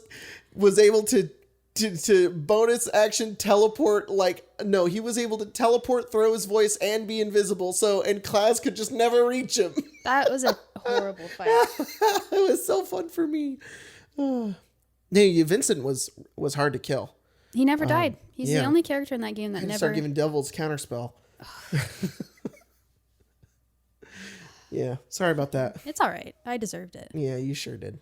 was able to to bonus action teleport. Like, no, he was able to teleport, throw his voice, and be invisible. And Class could just never reach him. That was a horrible fight. It was so fun for me. Vincent was hard to kill. He never died. He's the only character in that game that never... Start giving Devil's Counterspell. Yeah, sorry about that. It's all right. I deserved it. Yeah, you sure did.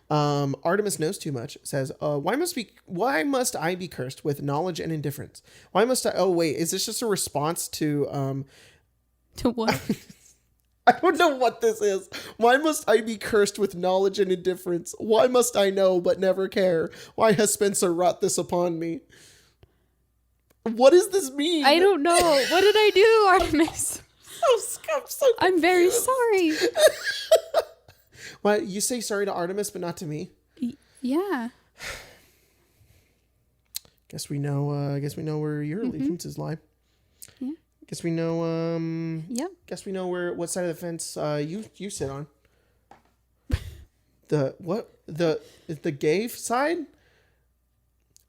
Artemis Knows Too Much says, why must I be cursed with knowledge and indifference? Why must I... Oh, wait, is this just a response to... To what? I don't know what this is. Why must I be cursed with knowledge and indifference? Why must I know but never care? Why has Spencer wrought this upon me? What does this mean? I don't know. What did I do, Artemis? I'm very sorry. Why you say sorry to Artemis but not to me? Yeah. Guess we know where your allegiances lie. Yeah. Guess we know Yep. Guess we know what side of the fence you sit on. The gay side?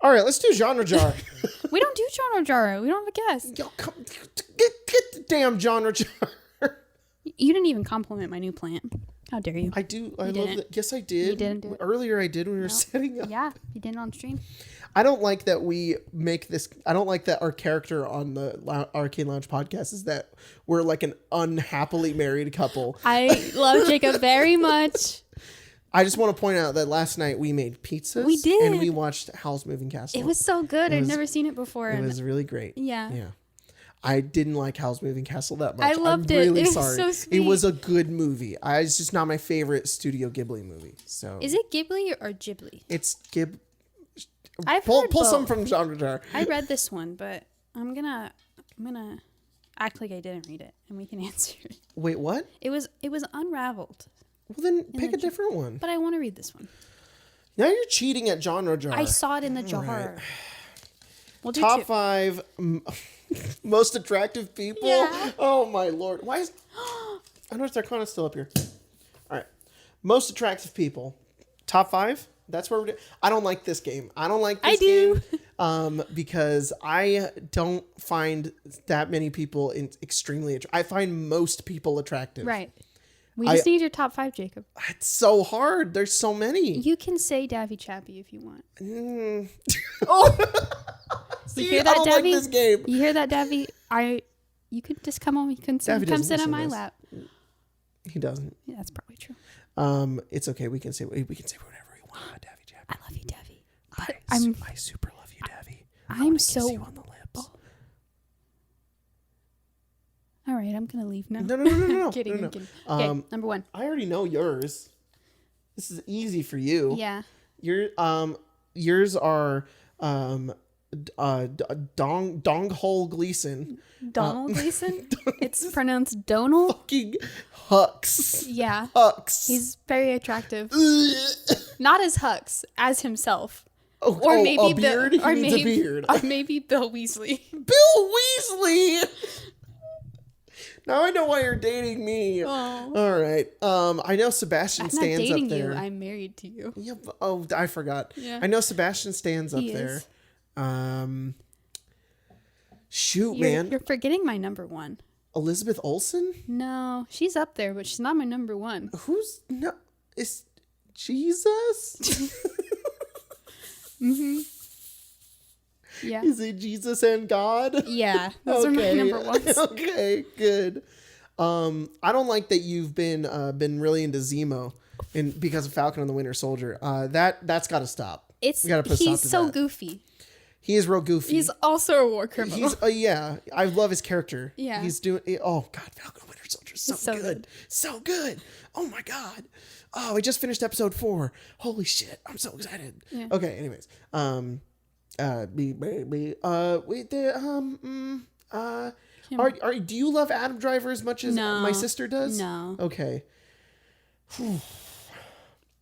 All right, let's do genre jar. We don't do genre jar. We don't have a guest. Yo, come get the damn genre jar. You didn't even compliment my new plant. How dare you? I do. I love that. Yes, I did. You didn't do it. Earlier I did when we were setting up. Yeah, you did it on stream. I don't like that we make this. I don't like that our character on the Arcane Lounge podcast is that we're like an unhappily married couple. I love Jacob very much. I just want to point out that last night we made pizzas. We did. And we watched Howl's Moving Castle. It was so good. I'd never seen it before. It was really great. Yeah. Yeah. I didn't like Howl's Moving Castle that much. I loved I'm it. really It was sorry. so sweet. It was a good movie. It's just not my favorite Studio Ghibli movie. So Is it Ghibli or Ghibli? it's I've pull heard some both. from genre jar. I read this one, but I'm gonna act like I didn't read it, and we can answer it. Wait, what? It was unraveled, Well, then pick a different one. but I want to read this one. Now you're cheating at genre jar. I saw it in the jar. right. We'll do Top two. 5 most attractive people. Yeah. Oh my lord! Why is I noticed Arcana's still up here. All right, most attractive people. Top 5. That's where we're. I don't like this game. I don't like this game. Because I don't find that many people extremely attractive. I find most people attractive. Right. We just need your top 5, Jacob. It's so hard. There's so many. You can say Davy Chappy if you want. Oh. You See, hear I that, don't Davy? like this game. You hear that, Davy? You could just come on. You can Davy come doesn't sit on listen my to this. lap. He doesn't. Yeah, that's probably true. It's okay. We can say whatever we want about Davy Chappy. I love you, Davy. I super love you, Davy. I'm so. Kiss you on the lips. Oh. All right, I'm gonna leave now. No. I'm kidding. No. I'm kidding. Okay, number 1. I already know yours. This is easy for you. Yeah. Yours are Donghole Gleason. Donald Gleason? It's pronounced Donal? Fucking Hux. Yeah. Hux. He's very attractive. Not as Hux, as himself. Or maybe a beard? He needs a beard. Or maybe Bill Weasley. Bill Weasley! Now I know why you're dating me. Oh. All right. I know Sebastian I'm not Stan's dating up there. you. I'm married to you. Yeah, I forgot. Yeah. I know Sebastian Stan's up He there. is. Shoot, man. You're forgetting my number 1. Elizabeth Olsen? No, she's up there, but she's not my number 1. Is Jesus? Mm-hmm. Yeah. Is it Jesus and God? Yeah. Those are my number 1s. Okay, good. I don't like that you've been really into Zemo because of Falcon and the Winter Soldier. That's got to stop. We gotta put a stop He's to so that. goofy. He is real goofy. He's also a war criminal. Yeah. I love his character. Yeah. He's doing. Oh God, Falcon and Winter Soldier is so good. good. So good. Oh my God. Oh, I just finished episode 4. Holy shit! I'm so excited. Yeah. Okay. Anyways, do you love Adam Driver as much as my sister does? No. Okay.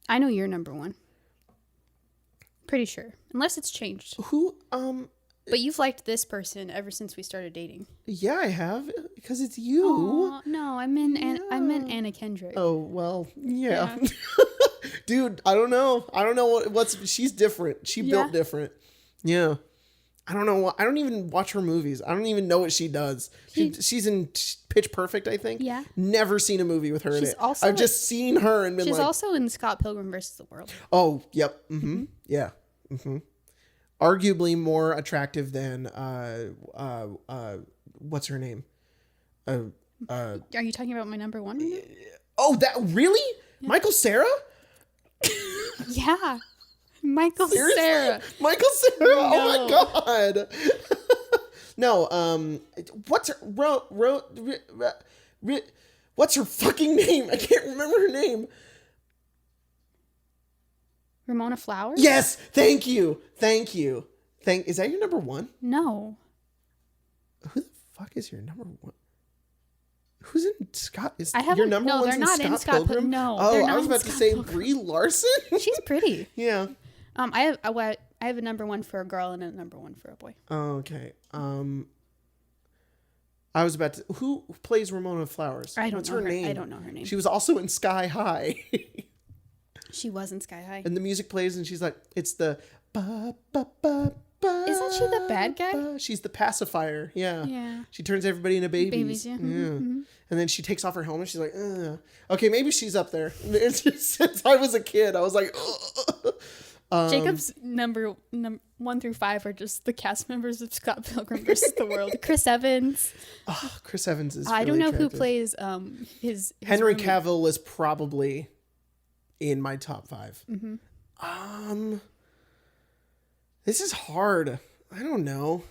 I know you're number 1. Pretty sure. Unless it's changed. Who? But you've liked this person ever since we started dating. Yeah, I have because it's you. Aw, no, I meant Anna Kendrick. Oh well, yeah. Dude, I don't know. What's she's different. She built different. Yeah. I don't know. I don't even watch her movies. I don't even know what she does. She's in Pitch Perfect, I think. Yeah. Never seen a movie with her in it. Also I've just seen her and been she's like... also in Scott Pilgrim vs. the World. Oh, yep. Mm-hmm. Yeah. Mm-hmm. Arguably more attractive than... what's her name? Are you talking about my number one? Oh, that... Really? Yeah. Michael Cera? Yeah. Michael Seriously? Cera. Michael Cera? No. Oh my god. No, what's her what's her fucking name? I can't remember her name. Ramona Flowers? Yes, thank you. Is that your number one? No. Who the fuck is your number one? Who's in Scott? Your number one's in Scott Pilgrim? No. Oh, I was about to say Brie Larson. She's pretty. Yeah. I have a number one for a girl and a number one for a boy. Oh, okay. I was about to... Who plays Ramona Flowers? What's her name? I don't know her name. She was also in Sky High. She was in Sky High. And the music plays and she's like, it's the... Ba, ba, ba, ba, isn't she the bad guy? Ba. She's the pacifier. Yeah. Yeah. She turns everybody into babies. Yeah. Yeah. Mm-hmm. And then she takes off her helmet. She's like, ugh. Okay, maybe she's up there. It's just, since I was a kid, I was like, Jacob's number 1 through 5 are just the cast members of Scott Pilgrim vs. the World. Chris Evans. Oh, Chris Evans is I don't know attractive. who plays his Henry roommate. Cavill is probably in my top 5. Mm-hmm. This is hard. I don't know.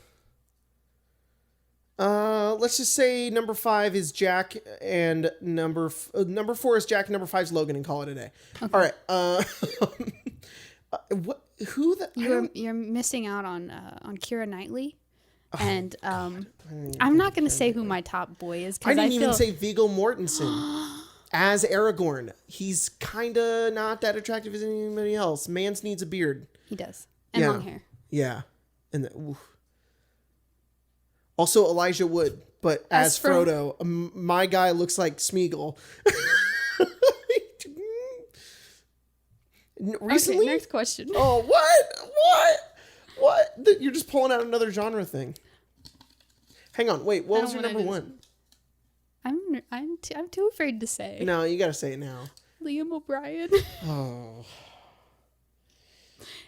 Let's just say number 5 is Jack and number 4 is Jack and number 5 is Logan and call it a day. Okay. All right. You're missing out on Keira Knightley. And I'm not going to say who my top boy is. I didn't even say Viggo Mortensen as Aragorn. He's kind of not that attractive as anybody else. Mans needs a beard. He does. And long hair. Yeah. And also Elijah Wood, but as Frodo. My guy looks like Smeagol. Recently? Okay, next question. Oh, what? You're just pulling out another genre thing. Hang on, wait. What was your number one? I'm too afraid to say. No, you gotta say it now. Liam O'Brien.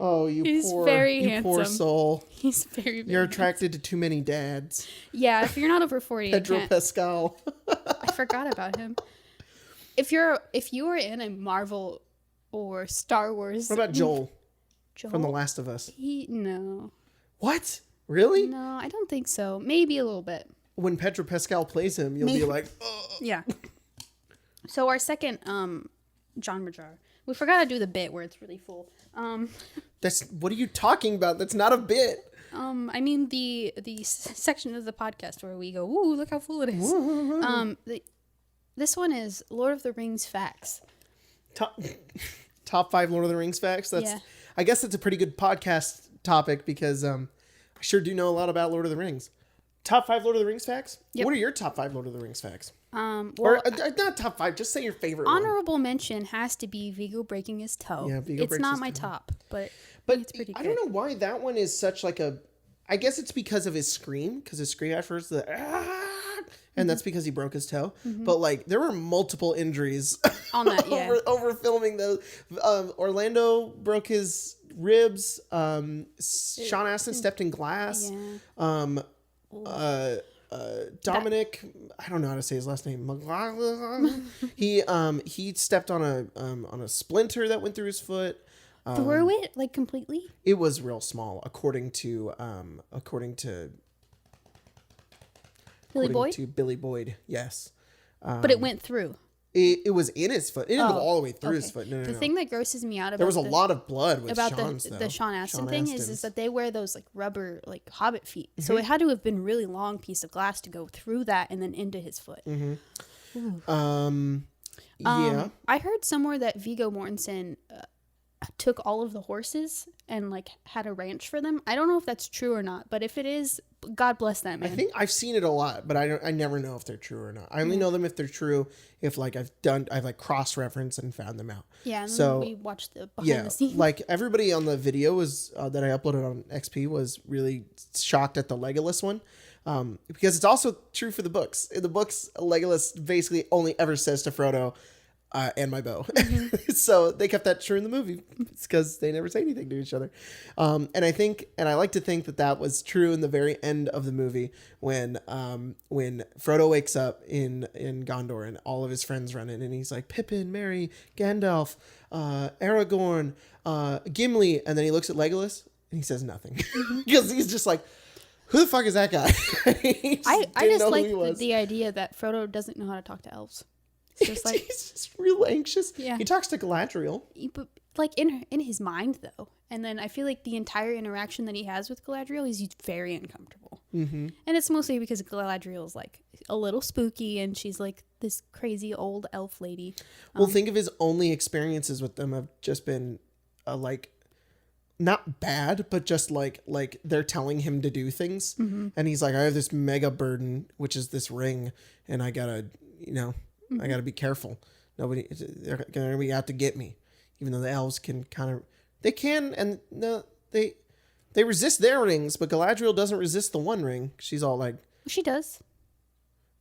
Oh, you poor soul. He's very. You're attracted to too many dads. Yeah, if you're not over 40, Pedro Pascal. I forgot about him. If you are in a Marvel or Star Wars. What about Joel? From The Last of Us? No. What? Really? No, I don't think so. Maybe a little bit. When Pedro Pascal plays him, you'll be like, ugh. Yeah. So our second genre. We forgot to do the bit where it's really full. What are you talking about? That's not a bit. I mean the section of the podcast where we go, ooh, look how full it is. This one is Lord of the Rings facts. Top 5 Lord of the Rings facts. I guess that's a pretty good podcast topic because I sure do know a lot about Lord of the Rings. Top 5 Lord of the Rings facts? Yep. What are your top 5 Lord of the Rings facts? Or not top 5, just say your favorite honorable mention has to be Viggo breaking his toe. Yeah, Viggo breaks his toe. It's not my top, but it's pretty good. I don't know why that one is such like a... I guess it's because of his scream, because his scream at first, and that's because he broke his toe. Mm-hmm. But like, there were multiple injuries on that, over filming those. Orlando broke his ribs. Sean Astin stepped in glass. Yeah. Dominic, I don't know how to say his last name. He stepped on a splinter that went through his foot. Through it, like completely? It was real small, according to Billy Boyd. Yes, but it went through. It was in his foot. It didn't go all the way through his foot. No. The thing that grosses me out about there was a lot of blood with about Sean's, the Sean Astin thing is that they wear those like rubber like hobbit feet. Mm-hmm. So it had to have been a really long piece of glass to go through that and then into his foot. Mm-hmm. Yeah. I heard somewhere that Viggo Mortensen took all of the horses and like had a ranch for them. I don't know if that's true or not, but if it is, God bless them. I think I've seen it a lot, but I never know if they're true or not. I only know them if they're true if like I've like cross-referenced and found them out. Yeah, and so we watched the behind the scenes. Like everybody on the video was that I uploaded on XP was really shocked at the Legolas one. Because it's also true for the books. In the books, Legolas basically only ever says to Frodo, and my bow. So they kept that true in the movie. It's because they never say anything to each other. And I like to think that was true in the very end of the movie when Frodo wakes up in Gondor and all of his friends run in and he's like, Pippin, Merry, Gandalf, Aragorn, Gimli. And then he looks at Legolas and he says nothing. Because he's just like, who the fuck is that guy? I just like the idea that Frodo doesn't know how to talk to elves. It's just like he's just real anxious. Yeah. He talks to Galadriel. But like in his mind though. And then I feel like the entire interaction that he has with Galadriel, he's very uncomfortable. Mm-hmm. And it's mostly because Galadriel is like a little spooky and she's like this crazy old elf lady. Well, think of his only experiences with them have just been like not bad, but just like they're telling him to do things. Mm-hmm. And he's like, I have this mega burden, which is this ring. And I gotta, I gotta be careful. They're gonna be out to get me. Even though the elves can they resist their rings, but Galadriel doesn't resist the One Ring. She's all like, she does.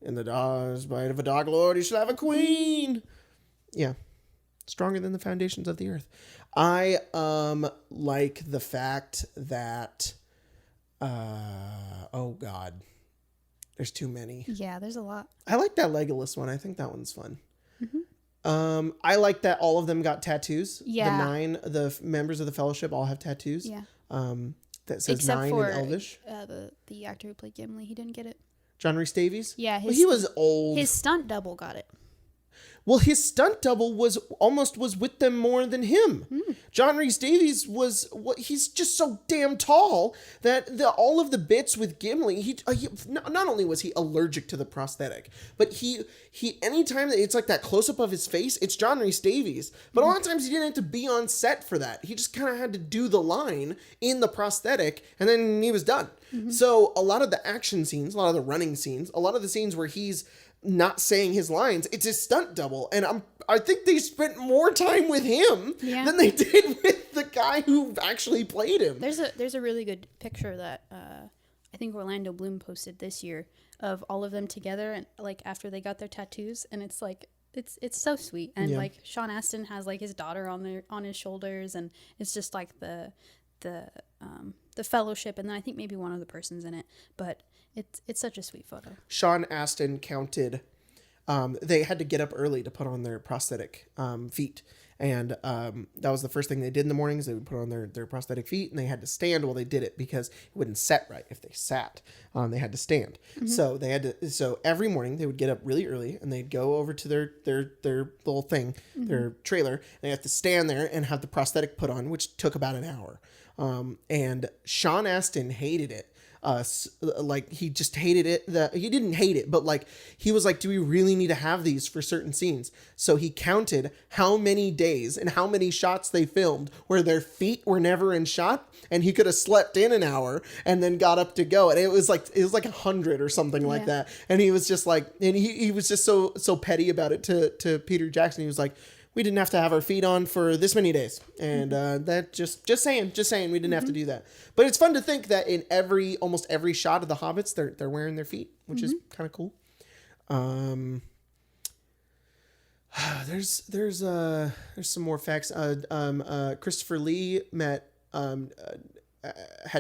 In the spite of a dark lord, you should have a queen. Yeah. Stronger than the foundations of the earth. I like the fact that oh god, there's too many. Yeah, there's a lot. I like that Legolas one. I think that one's fun. Mm-hmm. I like that all of them got tattoos. Yeah, the members of the Fellowship all have tattoos. Yeah. That says except 9 for in Elvish. The actor who played Gimli, he didn't get it. John Rhys Davies. Yeah, he was old. His stunt double got it. Well, his stunt double was with them more than him. John Rhys Davies he's just so damn tall that all of the bits with Gimli, he not only was he allergic to the prosthetic, but he anytime it's like that close up of his face, it's John Rhys Davies. But a lot of times he didn't have to be on set for that. He just kind of had to do the line in the prosthetic, and then he was done. Mm-hmm. So a lot of the action scenes, a lot of the running scenes, a lot of the scenes where he's not saying his lines, it's his stunt double, and I think they spent more time with him than they did with the guy who actually played him. There's a really good picture that I think Orlando Bloom posted this year of all of them together and like after they got their tattoos, and it's like it's so sweet, and like Sean Astin has like his daughter on his shoulders, and it's just like the Fellowship, and then I think maybe one other person's in it, but it's such a sweet photo. Sean Astin counted. They had to get up early to put on their prosthetic feet, and that was the first thing they did in the mornings. They would put on their prosthetic feet, and they had to stand while they did it because it wouldn't set right if they sat. They had to stand. Mm-hmm. So every morning they would get up really early, and they'd go over to their little thing, mm-hmm. their trailer. And they have to stand there and have the prosthetic put on, which took about an hour. And Sean Astin hated it. Like he just hated it. He didn't hate it, but like he was like, do we really need to have these for certain scenes? So he counted how many days and how many shots they filmed where their feet were never in shot, and he could have slept in an hour and then got up to go, and it was like 100 or something like that. And he was just like, and he was just so petty about it to Peter Jackson. He was like, we didn't have to have our feet on for this many days. And that just saying, we didn't have to do that. But it's fun to think that in almost every shot of the Hobbits, they're wearing their feet, which is kind of cool. There's some more facts. Christopher Lee had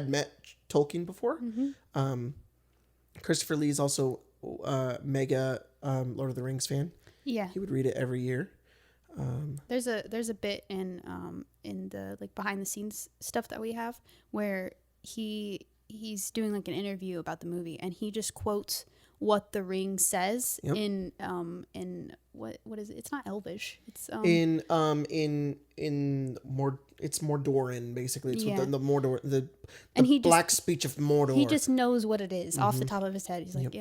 met Tolkien before. Mm-hmm. Christopher Lee is also mega Lord of the Rings fan. Yeah. He would read it every year. There's a bit in the like behind the scenes stuff that we have where he's doing like an interview about the movie, and he just quotes what the ring says in what is it? It's not Elvish. It's in it's Mordoran basically. It's the Mordor the black speech of Mordor. He just knows what it is off the top of his head. He's like,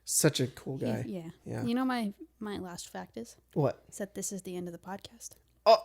Such a cool guy. Yeah. You know my last fact is? What? Is that this is the end of the podcast. Oh,